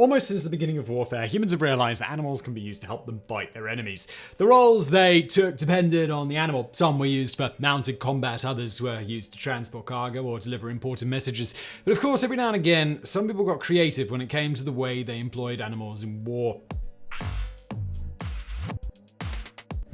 Almost since the beginning of warfare, humans have realized that animals can be used to help them fight their enemies. The roles they took depended on the animal. Some were used for mounted combat, others were used to transport cargo or deliver important messages. But of course, every now and again, some people got creative when it came to the way they employed animals in war.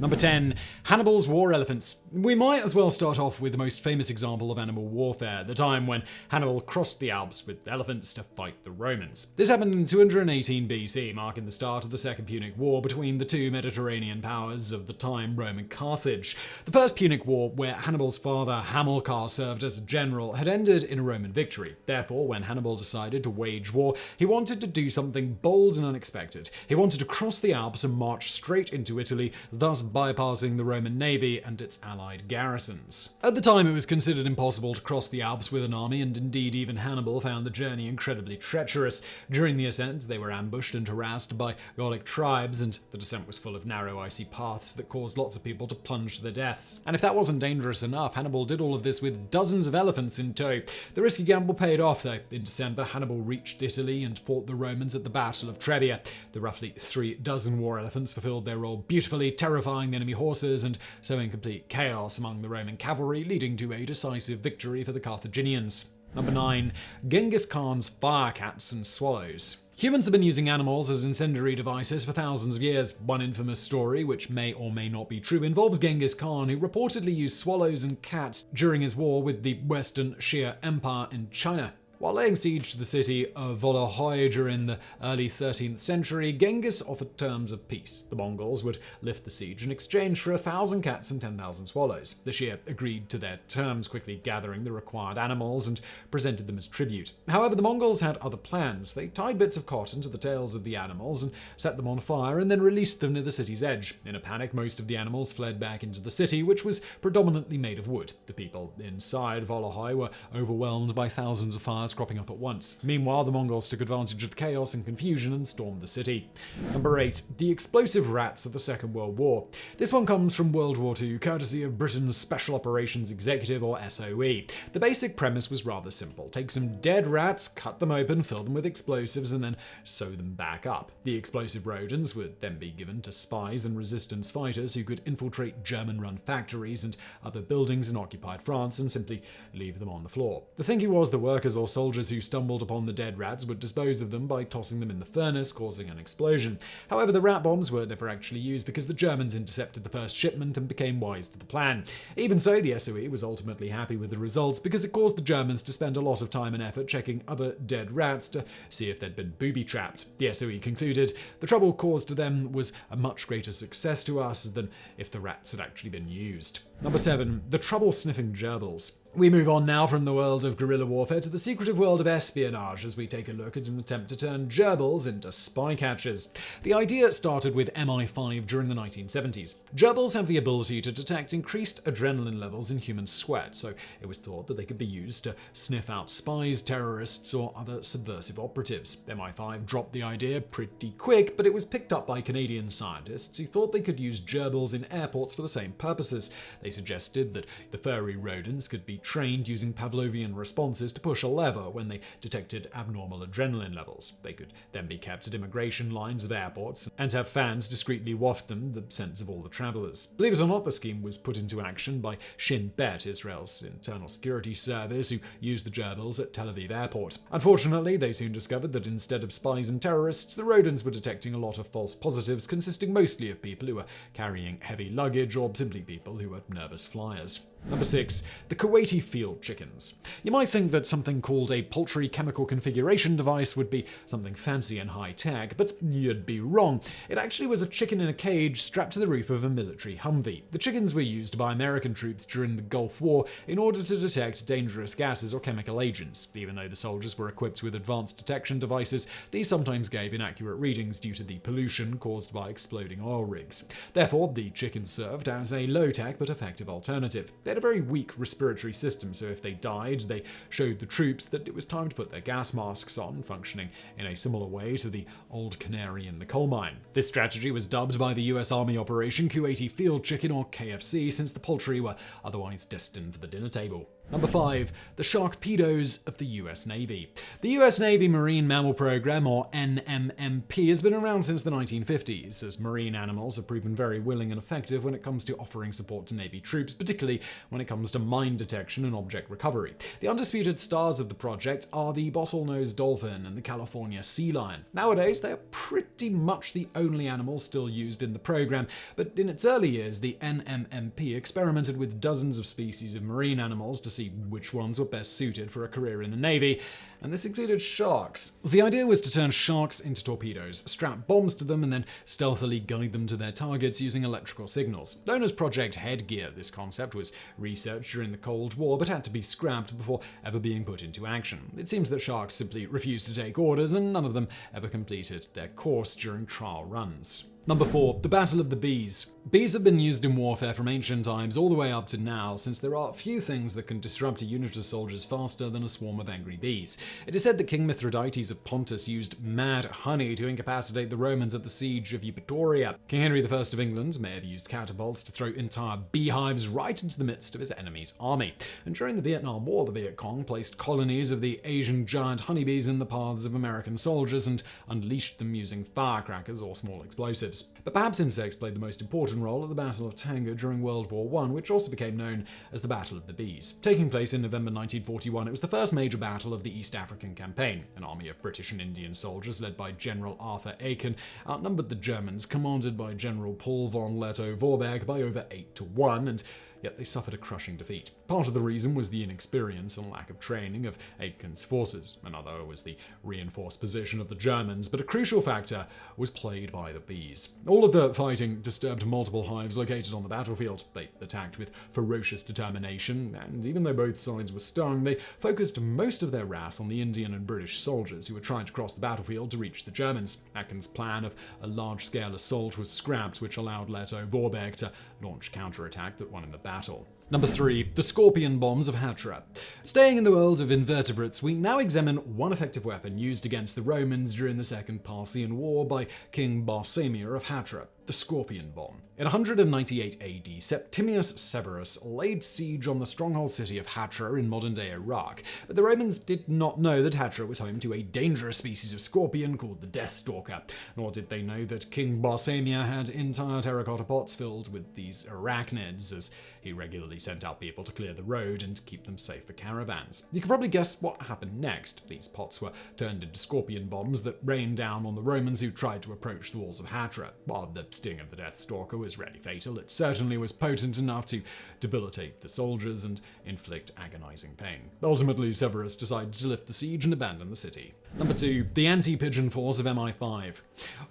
Number 10. Hannibal's war elephants. We might as well start off with the most famous example of animal warfare, the time when Hannibal crossed the Alps with elephants to fight the Romans. This happened in 218 BC, marking the start of the Second Punic War between the two Mediterranean powers of the time, Rome and Carthage. The First Punic War, where Hannibal's father Hamilcar served as a general, had ended in a Roman victory. Therefore, when Hannibal decided to wage war, he wanted to do something bold and unexpected. He wanted to cross the Alps and march straight into Italy, thus bypassing the Roman navy and its allied garrisons. At the time, it was considered impossible to cross the Alps with an army, and indeed even Hannibal found the journey incredibly treacherous. During the ascent, they were ambushed and harassed by Gallic tribes, and the descent was full of narrow, icy paths that caused lots of people to plunge to their deaths. And if that wasn't dangerous enough, Hannibal did all of this with dozens of elephants in tow. The risky gamble paid off, though. In December, Hannibal reached Italy and fought the Romans at the Battle of Trebia. The roughly 36 war elephants fulfilled their role beautifully, terrifying the enemy horses and sowing complete chaos among the Roman cavalry, leading to a decisive victory for the Carthaginians. Number 9. Genghis Khan's fire cats and swallows. Humans have been using animals as incendiary devices for thousands of years. One infamous story, which may or may not be true, involves Genghis Khan, who reportedly used swallows and cats during his war with the Western Shia Empire in China. While laying siege to the city of Songhai during the early 13th century, Genghis offered terms of peace. The Mongols would lift the siege in exchange for 1,000 cats and 10,000 swallows. The Shia agreed to their terms, quickly gathering the required animals and presented them as tribute. However, the Mongols had other plans. They tied bits of cotton to the tails of the animals and set them on fire, and then released them near the city's edge. In a panic, most of the animals fled back into the city, which was predominantly made of wood. The people inside Songhai were overwhelmed by thousands of fires cropping up at once. Meanwhile, the Mongols took advantage of the chaos and confusion and stormed the city. Number 8. The explosive rats of the Second World War. This one comes from World War II, courtesy of Britain's Special Operations Executive, or SOE. The basic premise was rather simple. Take some dead rats, cut them open, fill them with explosives, and then sew them back up. The explosive rodents would then be given to spies and resistance fighters who could infiltrate German-run factories and other buildings in occupied France and simply leave them on the floor. The thinking was the workers or soldiers who stumbled upon the dead rats would dispose of them by tossing them in the furnace, causing an explosion. However, the rat bombs were never actually used because the Germans intercepted the first shipment and became wise to the plan. Even so, the SOE was ultimately happy with the results because it caused the Germans to spend a lot of time and effort checking other dead rats to see if they'd been booby-trapped. The SOE concluded, the trouble caused to them was a much greater success to us than if the rats had actually been used. Number 7. The trouble-sniffing gerbils. We move on now from the world of guerrilla warfare to the secretive world of espionage as we take a look at an attempt to turn gerbils into spy catchers. The idea started with MI5 during the 1970s. Gerbils have the ability to detect increased adrenaline levels in human sweat, so it was thought that they could be used to sniff out spies, terrorists, or other subversive operatives. MI5 dropped the idea pretty quick, but it was picked up by Canadian scientists who thought they could use gerbils in airports for the same purposes. They suggested that the furry rodents could be trained using Pavlovian responses to push a lever when they detected abnormal adrenaline levels. They could then be kept at immigration lines of airports and have fans discreetly waft them the scents of all the travelers. Believe it or not, the scheme was put into action by Shin Bet, Israel's internal security service, who used the gerbils at Tel Aviv airport. Unfortunately, they soon discovered that instead of spies and terrorists, the rodents were detecting a lot of false positives, consisting mostly of people who were carrying heavy luggage or simply people who were nervous flyers. Number 6. The Kuwaiti field chickens. You might think that something called a poultry chemical configuration device would be something fancy and high-tech, but you'd be wrong. It actually was a chicken in a cage strapped to the roof of a military Humvee. The chickens were used by American troops during the Gulf War in order to detect dangerous gases or chemical agents. Even though the soldiers were equipped with advanced detection devices, these sometimes gave inaccurate readings due to the pollution caused by exploding oil rigs. Therefore, the chickens served as a low-tech but effective alternative. They had a very weak respiratory system, so if they died, they showed the troops that it was time to put their gas masks on, functioning in a similar way to the old canary in the coal mine. This strategy was dubbed by the US Army Operation Kuwaiti Field Chicken, or KFC, since the poultry were otherwise destined for the dinner table. Number 5. The sharkpedos of the US Navy. The US Navy Marine Mammal Program, or NMMP, has been around since the 1950s, as marine animals have proven very willing and effective when it comes to offering support to Navy troops, particularly when it comes to mine detection and object recovery. The undisputed stars of the project are the bottlenose dolphin and the California sea lion. Nowadays, they are pretty much the only animals still used in the program, but in its early years, the NMMP experimented with dozens of species of marine animals to see which ones were best suited for a career in the Navy, and this included sharks. The idea was to turn sharks into torpedoes, strap bombs to them, and then stealthily guide them to their targets using electrical signals. Known as Project Headgear, this concept was researched during the Cold War but had to be scrapped before ever being put into action. It seems that sharks simply refused to take orders, and none of them ever completed their course during trial runs. Number 4. The Battle of the Bees. Bees have been used in warfare from ancient times all the way up to now, since there are few things that can disrupt a unit of soldiers faster than a swarm of angry bees. It is said that King Mithridates of Pontus used mad honey to incapacitate the Romans at the siege of Eupatoria. King Henry I of England may have used catapults to throw entire beehives right into the midst of his enemy's army. And during the Vietnam War, the Viet Cong placed colonies of the Asian giant honeybees in the paths of American soldiers and unleashed them using firecrackers or small explosives. But perhaps insects played the most important role at the Battle of Tanga during World War I, which also became known as the Battle of the Bees. Taking place in November 1941, it was the first major battle of the East African Campaign. An army of British and Indian soldiers led by General Arthur Aiken outnumbered the Germans, commanded by General Paul von Lettow-Vorbeck, by over 8-1, and yet they suffered a crushing defeat. Part of the reason was the inexperience and lack of training of Aiken's forces. Another was the reinforced position of the Germans, but a crucial factor was played by the bees. All of the fighting disturbed multiple hives located on the battlefield. They attacked with ferocious determination, and even though both sides were stung, they focused most of their wrath on the Indian and British soldiers who were trying to cross the battlefield to reach the Germans. Aiken's plan of a large-scale assault was scrapped, which allowed Lettow-Vorbeck to launch counterattack that won him the battle. Number 3. The scorpion bombs of Hatra. Staying in the world of invertebrates, we now examine one effective weapon used against the Romans during the Second Parthian War by King Barsaemia of Hatra, the scorpion bomb. In 198 AD, Septimius Severus laid siege on the stronghold city of Hatra in modern-day Iraq, but the Romans did not know that Hatra was home to a dangerous species of scorpion called the Deathstalker, nor did they know that King Barsaemia had entire terracotta pots filled with these arachnids, as he regularly sent out people to clear the road and keep them safe for caravans. You can probably guess what happened next. These pots were turned into scorpion bombs that rained down on the Romans who tried to approach the walls of Hatra. While the sting of the Deathstalker was rarely fatal, it certainly was potent enough to debilitate the soldiers and inflict agonizing pain. Ultimately, Severus decided to lift the siege and abandon the city. Number 2. The anti-pigeon force of MI5.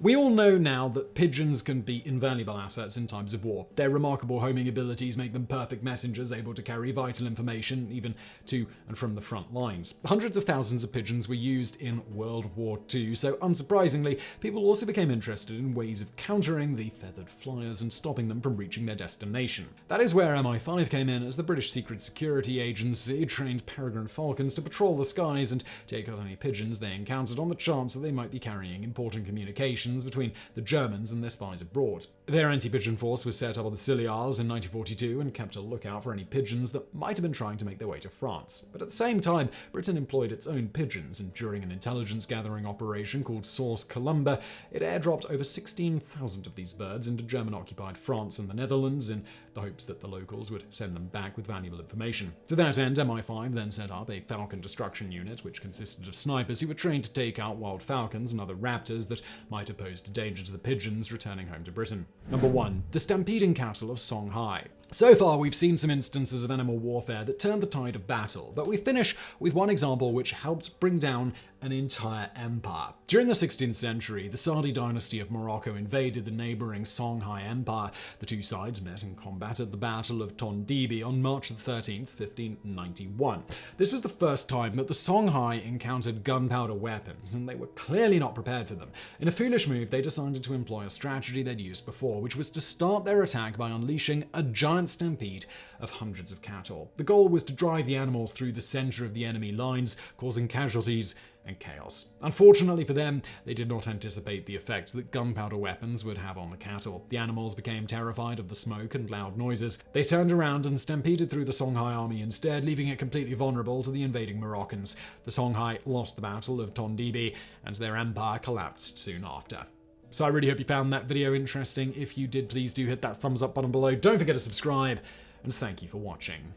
We all know now that pigeons can be invaluable assets in times of war. Their remarkable homing abilities make them perfect messengers, able to carry vital information even to and from the front lines. Hundreds of thousands of pigeons were used in World War II, so unsurprisingly, people also became interested in ways of countering the feathered flyers and stopping them from reaching their destination. That is where MI5 came in, as the British Secret Security Agency trained peregrine falcons to patrol the skies and take out any pigeons they encountered on the chance that they might be carrying important communications between the Germans and their spies abroad. Their anti-pigeon force was set up on the Scilly Isles in 1942 and kept a lookout for any pigeons that might have been trying to make their way to France. But at the same time, Britain employed its own pigeons, and during an intelligence gathering operation called Source Columba, it airdropped over 16,000 of these birds into German-occupied France and the Netherlands in the hopes that the locals would send them back with valuable information. To that end, MI5 then set up a falcon destruction unit, which consisted of snipers who were trained to take out wild falcons and other raptors that might have posed a danger to the pigeons returning home to Britain. Number 1. The stampeding cattle of Songhai. So far, we've seen some instances of animal warfare that turned the tide of battle, but we finish with one example which helped bring down an entire empire. During the 16th century, the Saadi dynasty of Morocco invaded the neighboring Songhai Empire. The two sides met in combat at the Battle of Tondibi on March 13th, 1591. This was the first time that the Songhai encountered gunpowder weapons, and they were clearly not prepared for them. In a foolish move, they decided to employ a strategy they'd used before, which was to start their attack by unleashing a giant giant stampede of hundreds of cattle. The goal was to drive the animals through the center of the enemy lines, causing casualties and chaos. Unfortunately for them, they did not anticipate the effect that gunpowder weapons would have on the cattle. The animals became terrified of the smoke and loud noises. They turned around and stampeded through the Songhai army instead, leaving it completely vulnerable to the invading Moroccans. The Songhai lost the Battle of Tondibi, and their empire collapsed soon after. So I really hope you found that video interesting. If you did, please do hit that thumbs up button below. Don't forget to subscribe, and thank you for watching.